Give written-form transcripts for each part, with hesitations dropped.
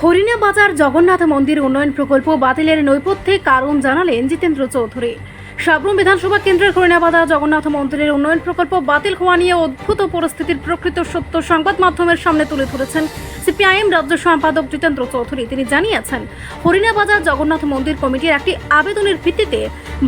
হরিণা বাজার জগন্নাথ মন্দির উন্নয়ন প্রকল্প বাতিলের নেপথ্যে কারণ জানালেন জিতেন্দ্র চৌধুরী। সাবরুম বিধানসভা কেন্দ্রের হরিণা বাজার জগন্নাথ মন্দিরের উন্নয়ন প্রকল্প বাতিল হওয়া নিয়ে অদ্ভুত পরিস্থিতির প্রকৃত সত্য সংবাদ মাধ্যমের সামনে তুলে ধরেছেন সিপিআইএম রাজ্য সম্পাদক জিতেন্দ্র চৌধুরী। তিনি জানিয়েছেন, হরিণা বাজার জগন্নাথ মন্দির কমিটির একটি আবেদনের ভিত্তিতে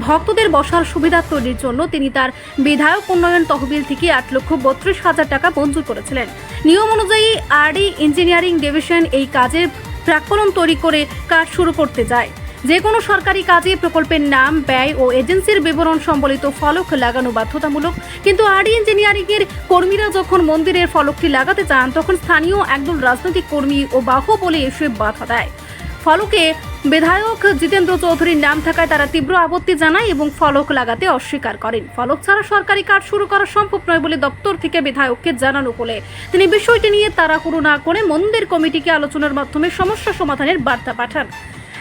ভক্তদের বসার সুবিধা তৈরির জন্য তিনি তার বিধায়ক উন্নয়ন তহবিল থেকে 8,32,000 টাকা মঞ্জুর করেছিলেন। নিয়ম অনুযায়ী আরডি ইঞ্জিনিয়ারিং ডিভিশন এই কাজের প্রাক্কলন তৈরি করে কাজ শুরু করতে যায়। যে কোনো সরকারি কাজে প্রকল্পের নাম, ব্যয় ও এজেন্সির বিবরণ সম্বলিত ফলক লাগানো বাধ্যতামূলক। কিন্তু আরডি ইঞ্জিনিয়ারিং এর কর্মীরা যখন মন্দিরের ফলকটি লাগাতে চান, তখন স্থানীয় একদল রাজনৈতিক কর্মী ও বাহুবলে এসে বাধা দেয়। ফলকে বিধায়ক জিতেন্দ্র চৌধুরীর নাম থাকায় তারা তীব্র আপত্তি জানায় এবং ফলক লাগাতে অস্বীকার করেন। ফলক ছাড়া সরকারি কাজ শুরু করা সম্ভব নয় বলে দপ্তর থেকে বিধায়ককে জানানো হলে তিনি বিষয়টি নিয়ে তাড়াহুড়ো না করে মন্দির কমিটিকে আলোচনার মাধ্যমে সমস্যা সমাধানের বার্তা পাঠান।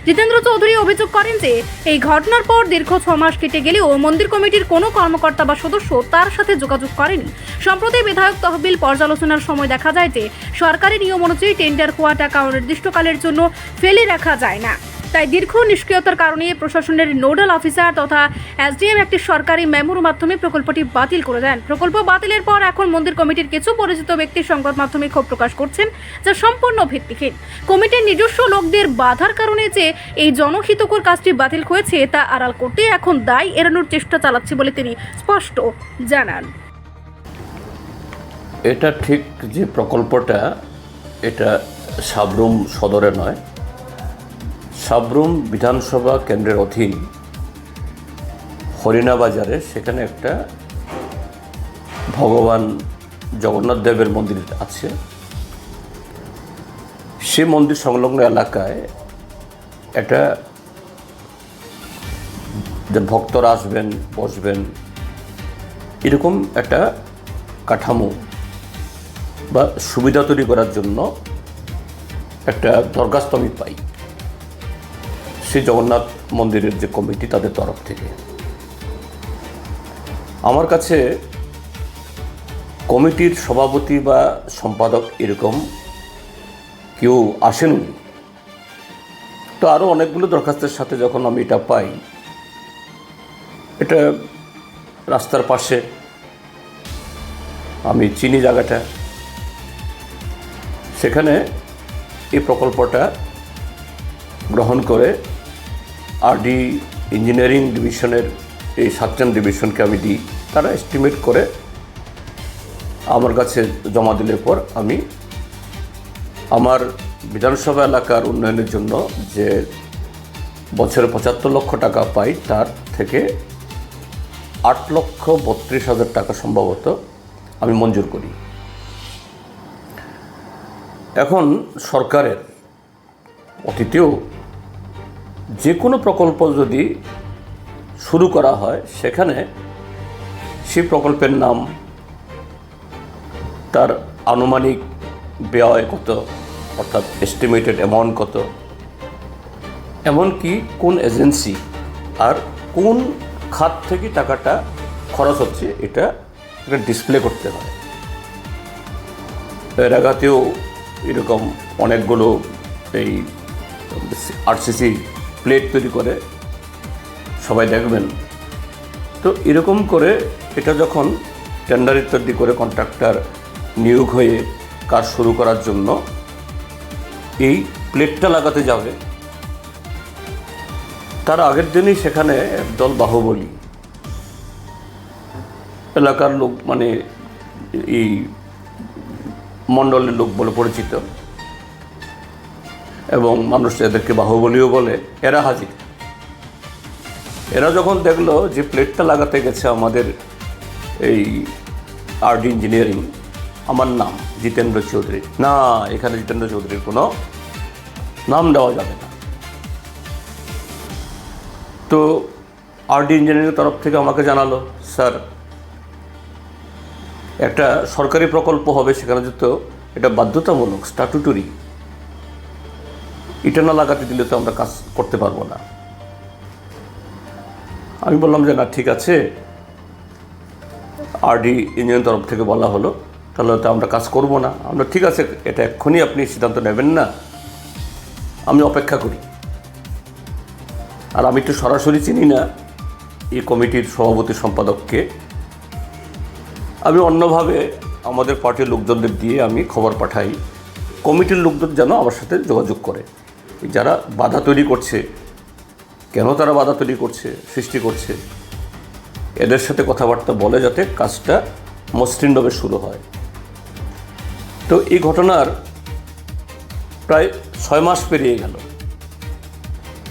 জিতেন্দ্র চৌধুরী অভিযোগ করেন যে এই ঘটনার পর দীর্ঘ 6 মাস কেটে গেলেও মন্দির কমিটির কোনো কর্মকর্তা বা সদস্য তার সাথে যোগাযোগ করেনি। সম্প্রতি বিধায়ক তহবিল পর্যালোচনার সময় দেখা যায় যে সরকারি নিয়ম অনুযায়ী টেন্ডার হওয়া টাকা অনির্দিষ্টকালের জন্য ফেলে রাখা যায় না। তাই দীর্ঘ নিষ্ক্রিয়তার কারণে প্রশাসনের নোডাল অফিসার তথা এসডিএম একটি সরকারি মেমোর মাধ্যমে প্রকল্পটি বাতিল করে দেন। প্রকল্প বাতিলের পর এখন মন্দির কমিটির কিছু পরিচিত ব্যক্তি সংবাদ মাধ্যমে ক্ষোভ প্রকাশ করছেন, যা সম্পূর্ণ ভিত্তিহীন। কমিটির নিজস্ব লোকদের বাধার কারণে যে এই জনহিতকর কাজটি বাতিল হয়েছে তা আড়াল করতে এখন দায় এড়ানোর চেষ্টা চালাচ্ছে বলে তিনি স্পষ্ট জানান। এটা ঠিক যে প্রকল্পটা এটা সাবরুম সদরে নয়, সাবরুম বিধানসভা কেন্দ্রের অধীন হরিণা বাজারে সেখানে একটা ভগবান জগন্নাথ দেবের মন্দির আছে। সে মন্দির সংলগ্ন এলাকায় একটা যে ভক্তরা আসবেন, বসবেন, এরকম একটা কাঠামো বা সুবিধা তৈরি করার জন্য একটা দরখাস্ত আমি পাই সেই জগন্নাথ মন্দিরের যে কমিটি তাদের তরফ থেকে। আমার কাছে কমিটির সভাপতি বা সম্পাদক এরকম কেউ আসেননি। তো আরও অনেকগুলো দরখাস্তের সাথে যখন আমি এটা পাই, এটা রাস্তার পাশে, আমি চিনি জায়গাটা, সেখানে এই প্রকল্পটা গ্রহণ করে আরডি ইঞ্জিনিয়ারিং ডিভিশনের এই 7জন ডিভিশনকে আমি দিই। তারা এস্টিমেট করে আমার কাছে জমা দিলে পর আমি আমার বিধানসভা এলাকার উন্নয়নের জন্য যে বছরে 75 লক্ষ টাকা পাই, তার থেকে 8,32,000 টাকা সম্ভবত আমি মঞ্জুর করি। এখন সরকারের অতীতেও যে কোনো প্রকল্প যদি শুরু করা হয়, সেখানে সেই প্রকল্পের নাম, তার আনুমানিক ব্যয় কত, অর্থাৎ এস্টিমেটেড অ্যামাউন্ট কত, এমনকি কোন এজেন্সি আর কোন খাত থেকে টাকাটা খরচ হচ্ছে, এটা ডিসপ্লে করতে হয়। এর আগেও এরকম অনেকগুলো এই আরসিসি প্লেট তৈরি করে সবাই দেখবেন। তো এরকম করে এটা যখন টেন্ডার ইত্যাদি করে কন্ট্রাক্টর নিয়োগ হয়ে কাজ শুরু করার জন্য এই প্লেটটা লাগাতে যাবে, তার আগের দিনই সেখানে একদল বাহুবলী এলাকার লোক, মানে এই মণ্ডলের লোক বলে পরিচিত এবং মানুষ এদেরকে বাহুবলীও বলে, এরা হাজির। এরা যখন দেখলো যে প্লেটটা লাগাতে গেছে আমাদের এই আরডি ইঞ্জিনিয়ারিং, আমার নাম জিতেন্দ্র চৌধুরী, না এখানে জিতেন্দ্র চৌধুরীর কোনো নাম দেওয়া যাবে না। তো আরডি ইঞ্জিনিয়ারিংয়ের তরফ থেকে আমাকে জানালো, স্যার একটা সরকারি প্রকল্প হবে, সেখানে যেহেতু এটা বাধ্যতামূলক, স্ট্যাটুটরি, এটা না লাগাতে দিলে তো আমরা কাজ করতে পারবো না। আমি বললাম যে না, ঠিক আছে, আরডি ইঞ্জিনিয়ারিং তরফ থেকে বলা হলো, তাহলে তো আমরা কাজ করব না। আমরা ঠিক আছে, এটা এক্ষুনি আপনি সিদ্ধান্ত নেবেন না, আমি অপেক্ষা করি। আর আমি তো সরাসরি চিনি না এই কমিটির সভাপতি সম্পাদককে, আমি অন্যভাবে আমাদের পার্টির লোকজনদের দিয়ে আমি খবর পাঠাই কমিটির লোকজন যেন আমার সাথে যোগাযোগ করে। যারা বাধা তৈরি করছে, কেন তারা বাধা তৈরি করছে, সৃষ্টি করছে, এদের সাথে কথাবার্তা বলে যাতে কাজটা মসৃণভাবে শুরু হয়। তো এই ঘটনার প্রায় 6 মাস পেরিয়ে গেল,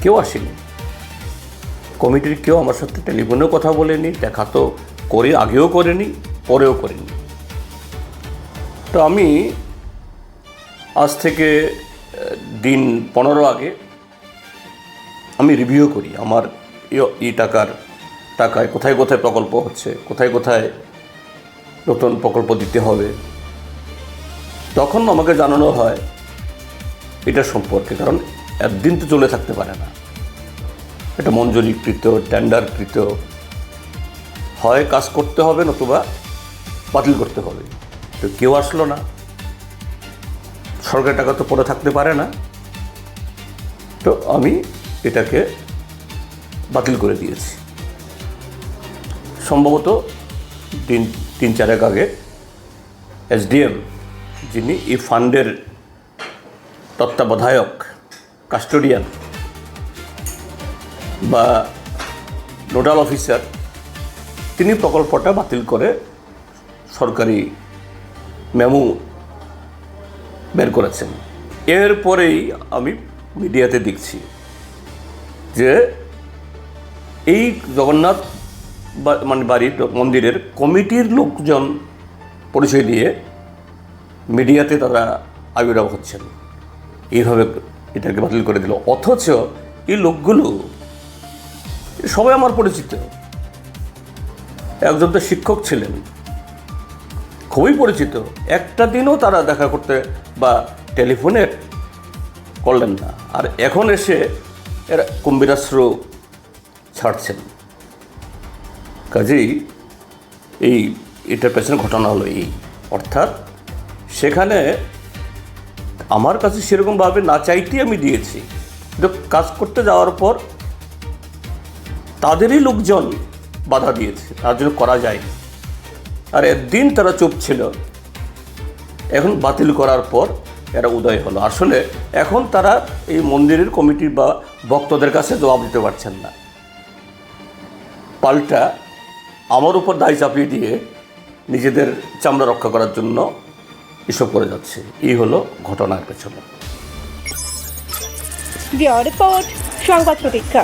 কেউ আসেনি। কমিটির কেউ আমার সাথে টেলিফোনেও কথা বলেনি, দেখা তো করে আগেও করেনি, পরেও করেনি। তো আমি আজ থেকে দিন 15 আগে আমি রিভিউ করি আমার এই টাকায় কোথায় কোথায় প্রকল্প হচ্ছে, কোথায় কোথায় নতুন প্রকল্প দিতে হবে। তখন আমাকে জানানো হয় এটা সম্পর্কে, কারণ একদিন তো চলে থাকতে পারে না। এটা মঞ্জুরিকৃত, টেন্ডারকৃত, হয় কাজ করতে হবে নতুবা বাতিল করতে হবে। তো কেউ আসলো না, সরকারি টাকা তো পড়ে থাকতে পারে না। তো আমি এটাকে বাতিল করে দিয়েছি। সম্ভবত দিন 3-4 আগে এসডিএম, যিনি এই ফান্ডের তত্ত্বাবধায়ক, কাস্টোডিয়ান বা নোডাল অফিসার, তিনি প্রকল্পটা বাতিল করে সরকারি মেমো বের করেছেন। এরপরেই আমি মিডিয়াতে দেখছি যে এই জগন্নাথ বাড়ির মন্দিরের কমিটির লোকজন পরিচয় দিয়ে মিডিয়াতে তারা আবির্ভাব হচ্ছেন, এইভাবে এটাকে বাতিল করে দিল। অথচ এই লোকগুলো সবাই আমার পরিচিত। একজন তো শিক্ষক ছিলেন, খুবই পরিচিত। একটা দিনও তারা দেখা করতে বা টেলিফোনে করলেন না, আর এখন এসে এরা কুম্ভীরাশ্রু ছাড়ছেন। কাজেই এটার পেছনে ঘটনা হলো এই, অর্থাৎ সেখানে আমার কাছে সেরকমভাবে না চাইতেই আমি দিয়েছি, কিন্তু কাজ করতে যাওয়ার পর তাদেরই লোকজন বাধা দিয়েছে, তার জন্য করা যায়নি। আর একদিন তারা চুপ ছিল, এখন বাতিল করার পর এরা উদয় হলো। আসলে এখন তারা এই মন্দিরের কমিটি বা ভক্তদের কাছে জবাব দিতে পারছেন না, পাল্টা আমার উপর দায় চাপিয়ে দিয়ে নিজেদের চামড়া রক্ষা করার জন্য এসব করে যাচ্ছে। এই হলো ঘটনার পেছনে। রিপোর্ট সংবাদ প্রতীক্ষা।